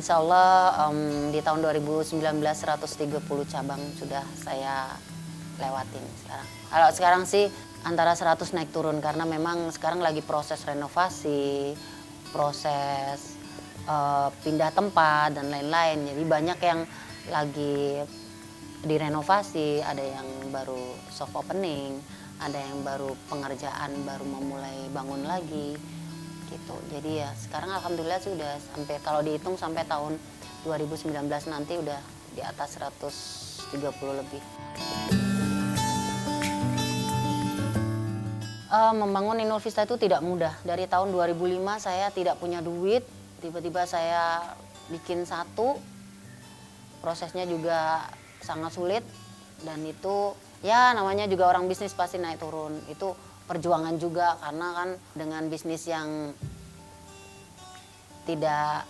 Insya Allah di tahun 2019 130 cabang sudah saya lewatin sekarang. Kalau sekarang sih antara 100 naik turun karena memang sekarang lagi proses renovasi, proses pindah tempat dan lain-lain. Jadi banyak yang lagi direnovasi, ada yang baru soft opening, ada yang baru pengerjaan, baru memulai bangun lagi gitu. Jadi ya sekarang alhamdulillah sih udah sampai, kalau dihitung sampai tahun 2019 nanti udah di atas 130 lebih. Membangun Inul Vista itu tidak mudah. Dari tahun 2005 saya tidak punya duit, tiba-tiba saya bikin satu, prosesnya juga sangat sulit, dan itu ya namanya juga orang bisnis pasti naik turun. Itu perjuangan juga karena kan dengan bisnis yang tidak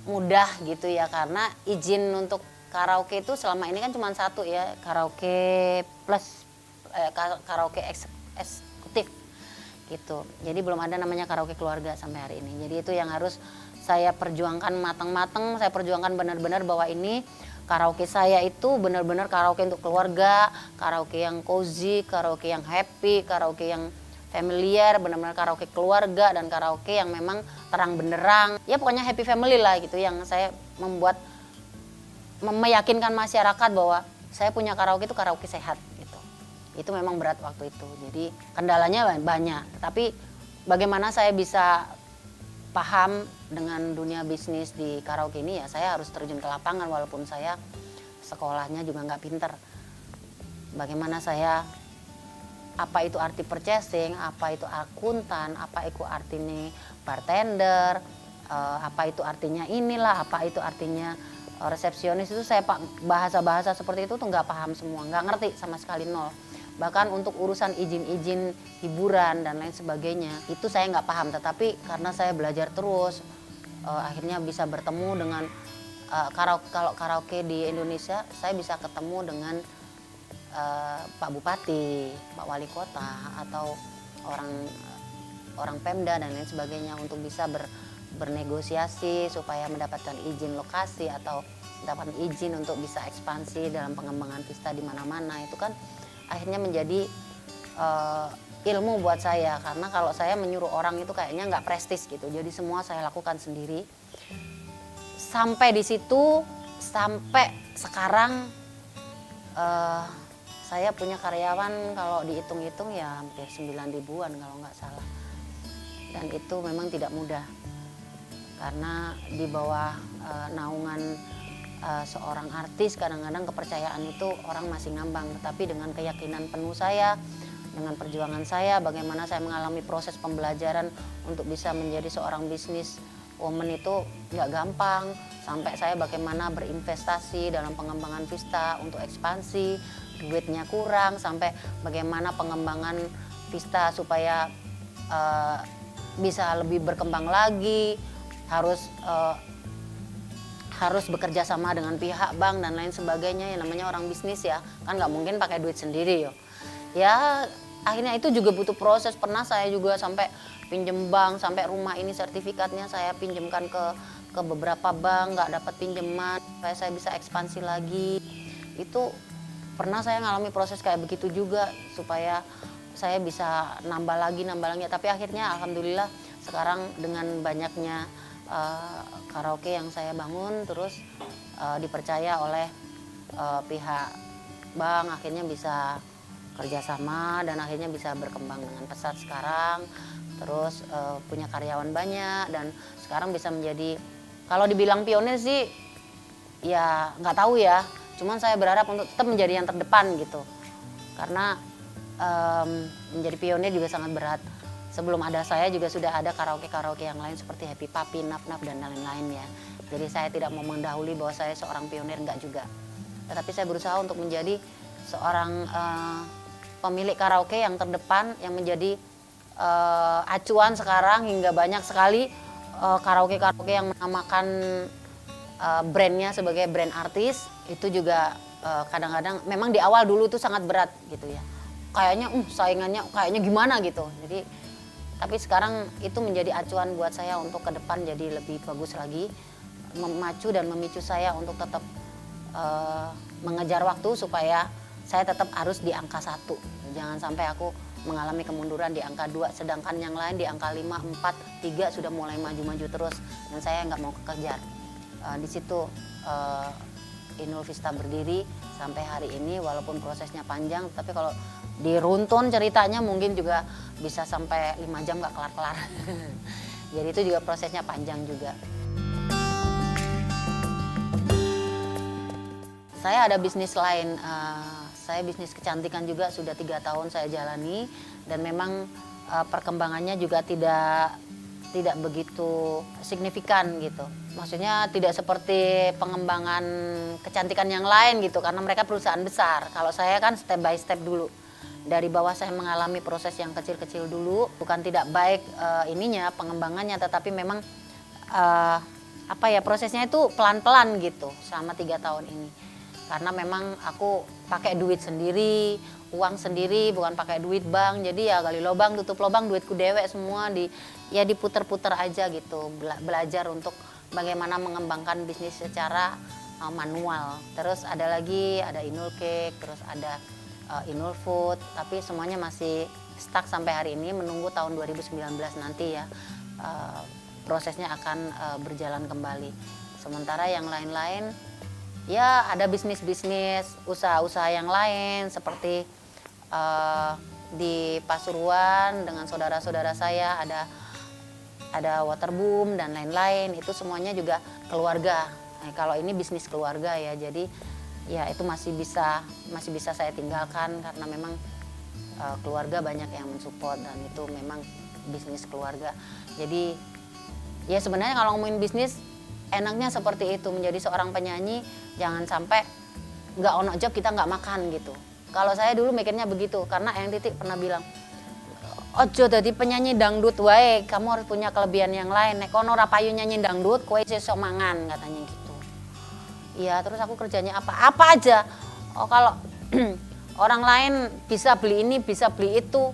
mudah gitu ya, karena izin untuk karaoke itu selama ini kan cuma satu ya, karaoke plus karaoke eksekutif gitu. Jadi belum ada namanya karaoke keluarga sampai hari ini. Jadi itu yang harus saya perjuangkan matang-matang, saya perjuangkan benar-benar bahwa ini karaoke saya itu benar-benar karaoke untuk keluarga, karaoke yang cozy, karaoke yang happy, karaoke yang familiar, benar-benar karaoke keluarga, dan karaoke yang memang terang benderang. Ya pokoknya happy family lah gitu, yang saya membuat meyakinkan masyarakat bahwa saya punya karaoke itu karaoke sehat gitu. Itu memang berat waktu itu. Jadi kendalanya banyak, tapi bagaimana saya bisa paham dengan dunia bisnis di karaoke ini, ya saya harus terjun ke lapangan walaupun saya sekolahnya juga nggak pinter. Bagaimana saya, apa itu arti purchasing, apa itu akuntan, apa itu artinya bartender, apa itu artinya inilah, apa itu artinya resepsionis, itu saya bahasa-bahasa seperti itu tuh nggak paham semua, nggak ngerti sama sekali, nol. Bahkan untuk urusan izin-izin hiburan dan lain sebagainya itu saya nggak paham, tetapi karena saya belajar terus akhirnya bisa bertemu dengan kalau karaoke di Indonesia saya bisa ketemu dengan Pak Bupati, Pak Wali Kota, atau orang Pemda dan lain sebagainya untuk bisa bernegosiasi supaya mendapatkan izin lokasi atau mendapatkan izin untuk bisa ekspansi dalam pengembangan Vista di mana-mana. Itu kan akhirnya menjadi ilmu buat saya, karena kalau saya menyuruh orang itu kayaknya nggak prestis gitu. Jadi semua saya lakukan sendiri. Sampai di situ, sampai sekarang saya punya karyawan kalau dihitung-hitung ya hampir 9 ribuan kalau nggak salah. Dan itu memang tidak mudah, karena di bawah naungan seorang artis kadang-kadang kepercayaan itu orang masih ngambang. Tapi dengan keyakinan penuh saya, dengan perjuangan saya, bagaimana saya mengalami proses pembelajaran untuk bisa menjadi seorang bisnis woman itu nggak gampang. Sampai saya bagaimana berinvestasi dalam pengembangan Vista untuk ekspansi, duitnya kurang, sampai bagaimana pengembangan Vista supaya bisa lebih berkembang lagi, harus bekerja sama dengan pihak bank dan lain sebagainya. Yang namanya orang bisnis ya, kan nggak mungkin pakai duit sendiri yo. Ya akhirnya itu juga butuh proses. Pernah saya juga sampai pinjem bank, sampai rumah ini sertifikatnya saya pinjemkan ke beberapa bank, nggak dapat pinjaman, supaya saya bisa ekspansi lagi. Itu pernah saya ngalami proses kayak begitu juga supaya saya bisa nambah lagi. Tapi akhirnya alhamdulillah sekarang dengan banyaknya karaoke yang saya bangun, terus dipercaya oleh pihak bank, akhirnya bisa kerjasama dan akhirnya bisa berkembang dengan pesat sekarang. Terus punya karyawan banyak dan sekarang bisa menjadi, kalau dibilang pionir sih ya nggak tahu ya, cuman saya berharap untuk tetap menjadi yang terdepan gitu, karena menjadi pionir juga sangat berat. Sebelum ada saya juga sudah ada karaoke yang lain seperti Happy Papi, Nap Nap, dan lain-lain ya. Jadi saya tidak mau mendahului bahwa saya seorang pionir, enggak juga. Tetapi saya berusaha untuk menjadi seorang pemilik karaoke yang terdepan, yang menjadi acuan sekarang. Hingga banyak sekali karaoke yang menamakan brandnya sebagai brand artis. Itu juga kadang-kadang memang di awal dulu itu sangat berat gitu ya. Kayaknya saingannya kayaknya gimana gitu. Tapi sekarang itu menjadi acuan buat saya untuk ke depan jadi lebih bagus lagi, memacu dan memicu saya untuk tetap mengejar waktu supaya saya tetap harus di angka 1. Jangan sampai aku mengalami kemunduran di angka 2, sedangkan yang lain di angka 5, 4, 3 sudah mulai maju-maju terus dan saya nggak mau kekejar. Di situ Inul Vista berdiri sampai hari ini, walaupun prosesnya panjang, tapi kalau diruntun ceritanya mungkin juga bisa sampai 5 jam nggak kelar-kelar. Jadi itu juga prosesnya panjang juga. Saya ada bisnis lain, saya bisnis kecantikan juga sudah 3 tahun saya jalani dan memang perkembangannya juga tidak begitu signifikan gitu. Maksudnya tidak seperti pengembangan kecantikan yang lain gitu karena mereka perusahaan besar. Kalau saya kan step by step dulu. Dari bawah saya mengalami proses yang kecil-kecil dulu, bukan tidak baik pengembangannya, tetapi memang prosesnya itu pelan-pelan gitu selama 3 tahun ini. Karena memang aku pakai duit sendiri, uang sendiri, bukan pakai duit bank. Jadi ya gali lubang, tutup lubang, duitku dewek semua diputer-puter aja gitu. Belajar untuk bagaimana mengembangkan bisnis secara manual. Terus ada Inul Cake, terus ada Inul Food, tapi semuanya masih stuck sampai hari ini menunggu tahun 2019 nanti ya. Prosesnya akan berjalan kembali. Sementara yang lain-lain ya ada bisnis-bisnis, usaha-usaha yang lain seperti di Pasuruan dengan saudara-saudara saya ada Waterboom dan lain-lain, itu semuanya juga keluarga. Nah, kalau ini bisnis keluarga ya, jadi ya itu masih bisa saya tinggalkan karena memang keluarga banyak yang mensupport dan itu memang bisnis keluarga. Jadi ya sebenarnya kalau ngomongin bisnis enaknya seperti itu, menjadi seorang penyanyi jangan sampai nggak ono job kita nggak makan gitu. Kalau saya dulu mikirnya begitu karena Eyang Titik pernah bilang, ojo dadi penyanyi dangdut wae, kamu harus punya kelebihan yang lain. Nek kono ora payu nyanyi dangdut, kowe sesuk mangan, katanya gitu. Iya, terus aku kerjanya apa aja. Oh kalau orang lain bisa beli ini, bisa beli itu,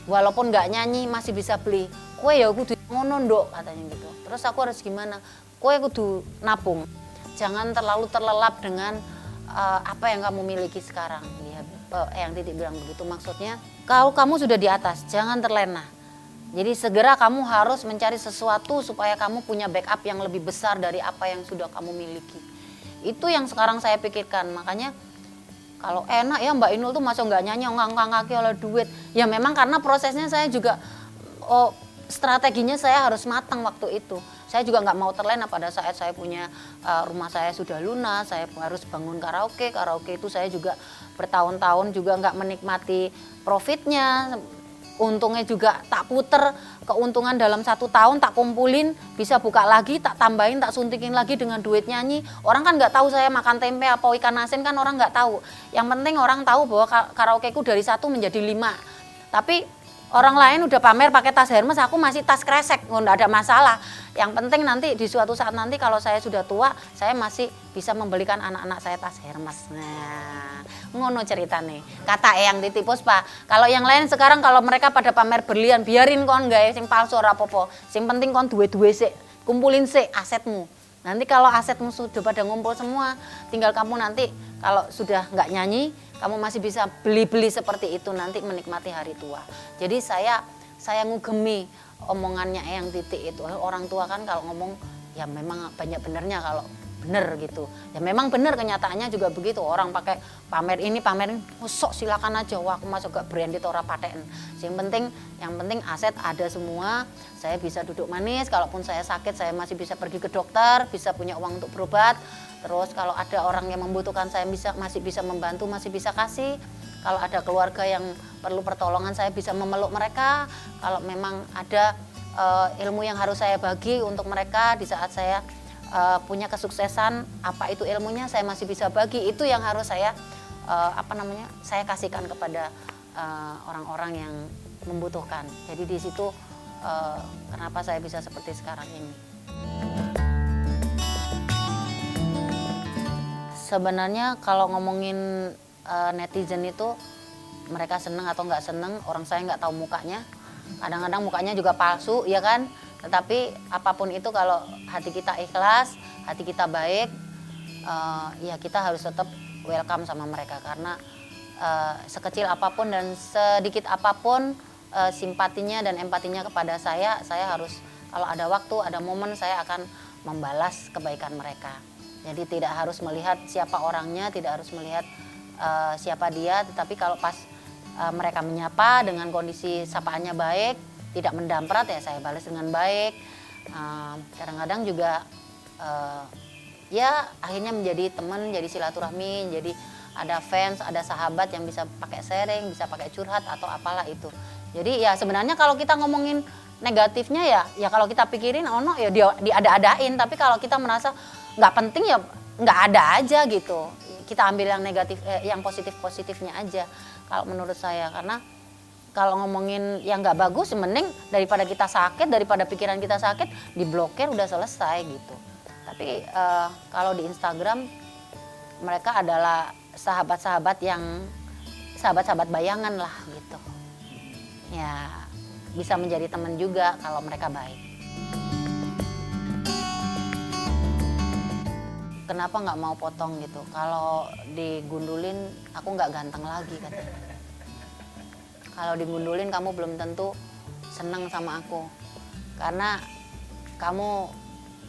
walaupun nggak nyanyi masih bisa beli. Kowe ya kudu ngono nduk, katanya gitu. Terus aku harus gimana? Kowe kudu nabung. Jangan terlalu terlelap dengan apa yang kamu miliki sekarang. Ya, Eyang Titik bilang begitu, maksudnya kalau kamu sudah di atas, jangan terlena. Jadi segera kamu harus mencari sesuatu supaya kamu punya backup yang lebih besar dari apa yang sudah kamu miliki. Itu yang sekarang saya pikirkan. Makanya kalau enak ya Mbak Inul tuh masuk nggak nyanyi, ngangkang kaki oleh duit. Ya memang karena prosesnya saya juga strateginya saya harus matang waktu itu. Saya juga nggak mau terlena pada saat saya punya rumah saya sudah lunas, saya harus bangun karaoke. Karaoke itu saya juga bertahun-tahun juga nggak menikmati profitnya. Untungnya juga tak puter, keuntungan dalam 1 tahun tak kumpulin, bisa buka lagi, tak tambahin, tak suntikin lagi dengan duit nyanyi. Orang kan nggak tahu saya makan tempe apa ikan asin, kan orang nggak tahu. Yang penting orang tahu bahwa karaokeku dari 1 menjadi 5. Tapi orang lain udah pamer pakai tas Hermes, aku masih tas kresek, nggak ada masalah. Yang penting nanti di suatu saat nanti kalau saya sudah tua, saya masih bisa membelikan anak-anak saya tas Hermes. Nah, ngono ceritane. Kata Eyang Titik Puspa, kalau yang lain sekarang kalau mereka pada pamer berlian, biarin kon gawe sing palsu ora apa-apa. Sing penting kon duwe-duwe sik, kumpulin sik asetmu. Nanti kalau asetmu sudah pada ngumpul semua, tinggal kamu nanti kalau sudah nggak nyanyi, kamu masih bisa beli-beli seperti itu nanti menikmati hari tua. Jadi saya ngugemi omongannya Eyang Titik itu. Orang tua kan kalau ngomong ya memang banyak benernya kalau bener gitu. Ya memang bener, kenyataannya juga begitu. Orang pakai pamer ini, sok silakan aja. Wah, aku masuk ke branded ora paten. Yang penting aset ada semua. Saya bisa duduk manis, kalaupun saya sakit saya masih bisa pergi ke dokter, bisa punya uang untuk berobat. Terus kalau ada orang yang membutuhkan saya masih bisa membantu, masih bisa kasih. Kalau ada keluarga yang perlu pertolongan saya bisa memeluk mereka. Kalau memang ada ilmu yang harus saya bagi untuk mereka di saat saya punya kesuksesan, apa itu ilmunya saya masih bisa bagi. Itu yang harus saya saya kasihkan kepada orang-orang yang membutuhkan. Jadi di situ kenapa saya bisa seperti sekarang ini. Sebenarnya kalau ngomongin netizen itu mereka seneng atau nggak seneng, orang saya nggak tahu mukanya. Kadang-kadang mukanya juga palsu, ya kan? Tetapi apapun itu kalau hati kita ikhlas, hati kita baik, ya kita harus tetap welcome sama mereka. Karena sekecil apapun dan sedikit apapun simpatinya dan empatinya kepada saya harus, kalau ada waktu, ada momen, saya akan membalas kebaikan mereka. Jadi tidak harus melihat siapa orangnya, tidak harus melihat siapa dia, tetapi kalau pas mereka menyapa dengan kondisi sapaannya baik, tidak mendamprat, ya saya balas dengan baik. Kadang-kadang juga ya akhirnya menjadi teman, jadi silaturahmi, jadi ada fans, ada sahabat yang bisa pakai sharing, bisa pakai curhat atau apalah itu. Jadi ya sebenarnya kalau kita ngomongin negatifnya ya kalau kita pikirin ono ya dia diada-adain, tapi kalau kita merasa nggak penting ya nggak ada aja gitu. Kita ambil yang negatif, yang positifnya aja kalau menurut saya. Karena kalau ngomongin yang nggak bagus, mending daripada kita sakit, daripada pikiran kita sakit, diblokir udah selesai gitu. Tapi kalau di Instagram mereka adalah sahabat-sahabat bayangan lah gitu. Ya bisa menjadi teman juga kalau mereka baik. Kenapa nggak mau potong gitu? Kalau digundulin aku nggak ganteng lagi katanya. Kalau digundulin kamu belum tentu senang sama aku. Karena kamu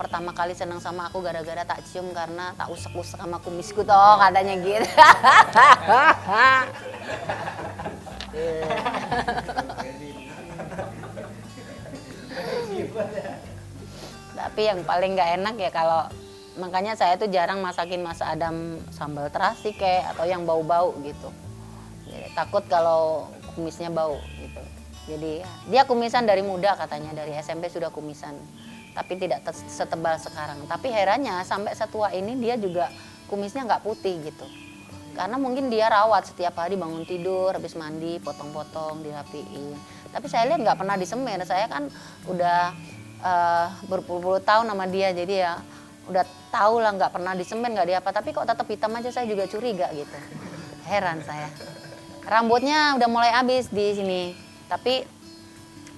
pertama kali senang sama aku gara-gara tak cium karena tak usek-usek sama kumisku toh, katanya gitu. Tapi yang paling nggak enak ya kalau, makanya saya tuh jarang masakin Mas Adam sambal terasi kayak atau yang bau-bau gitu. Jadi, takut kalau kumisnya bau gitu. Jadi dia kumisan dari muda katanya, dari SMP sudah kumisan. Tapi tidak setebal sekarang. Tapi herannya sampai setua ini dia juga kumisnya nggak putih gitu. Karena mungkin dia rawat setiap hari, bangun tidur, habis mandi, potong-potong, dirapiin. Tapi saya lihat nggak pernah disemir. Saya kan udah berpuluh-puluh tahun sama dia, jadi ya udah tahu lah nggak pernah disemir, nggak diapa. Tapi kok tetap hitam aja, saya juga curiga gitu. Heran saya. Rambutnya udah mulai habis di sini, tapi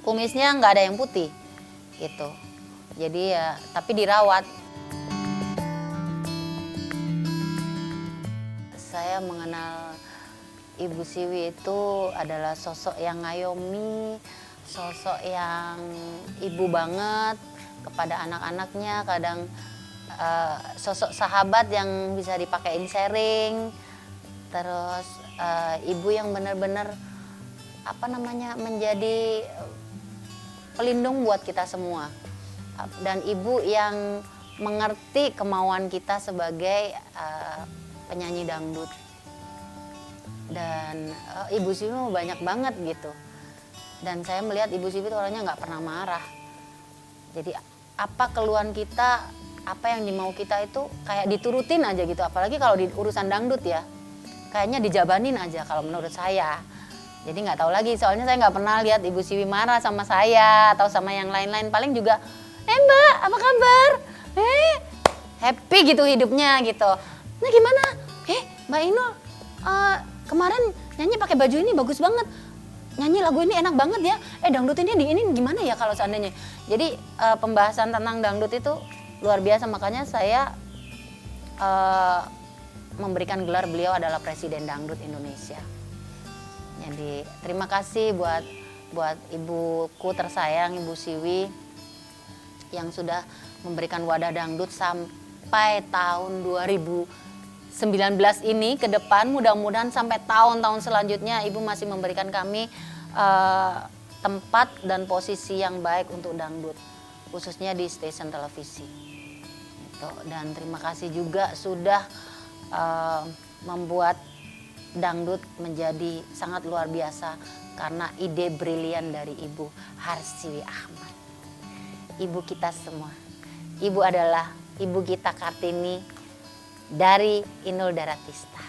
kumisnya nggak ada yang putih gitu. Jadi ya, tapi dirawat. Saya mengenal Ibu Siwi itu adalah sosok yang ngayomi, sosok yang ibu banget kepada anak-anaknya. Kadang sosok sahabat yang bisa dipakein sharing. Terus ibu yang benar-benar menjadi pelindung buat kita semua. Dan ibu yang mengerti kemauan kita sebagai penyanyi dangdut. Dan Ibu Siwi banyak banget gitu. Dan saya melihat Ibu Siwi itu orangnya nggak pernah marah. Jadi apa keluhan kita, apa yang dimau kita itu kayak diturutin aja gitu. Apalagi kalau di urusan dangdut ya, kayaknya dijabanin aja kalau menurut saya. Jadi nggak tahu lagi, soalnya saya nggak pernah lihat Ibu Siwi marah sama saya atau sama yang lain-lain. Paling juga, Mbak, apa kabar? Happy gitu hidupnya gitu. Nah gimana? Mbak Inul kemarin nyanyi pakai baju ini bagus banget. Nyanyi lagu ini enak banget ya. Dangdut ini di ini gimana ya kalau seandainya. Jadi pembahasan tentang dangdut itu luar biasa. Makanya saya memberikan gelar beliau adalah Presiden Dangdut Indonesia. Jadi terima kasih buat ibuku tersayang, Ibu Siwi, yang sudah memberikan wadah dangdut sampai tahun 2019 ini ke depan. Mudah-mudahan sampai tahun-tahun selanjutnya Ibu masih memberikan kami tempat dan posisi yang baik untuk dangdut, khususnya di stasiun televisi. Dan terima kasih juga sudah membuat dangdut menjadi sangat luar biasa karena ide brilian dari Ibu Harsiwi Ahmad. Ibu kita semua. Ibu adalah ibu kita Kartini dari Inul Daratista.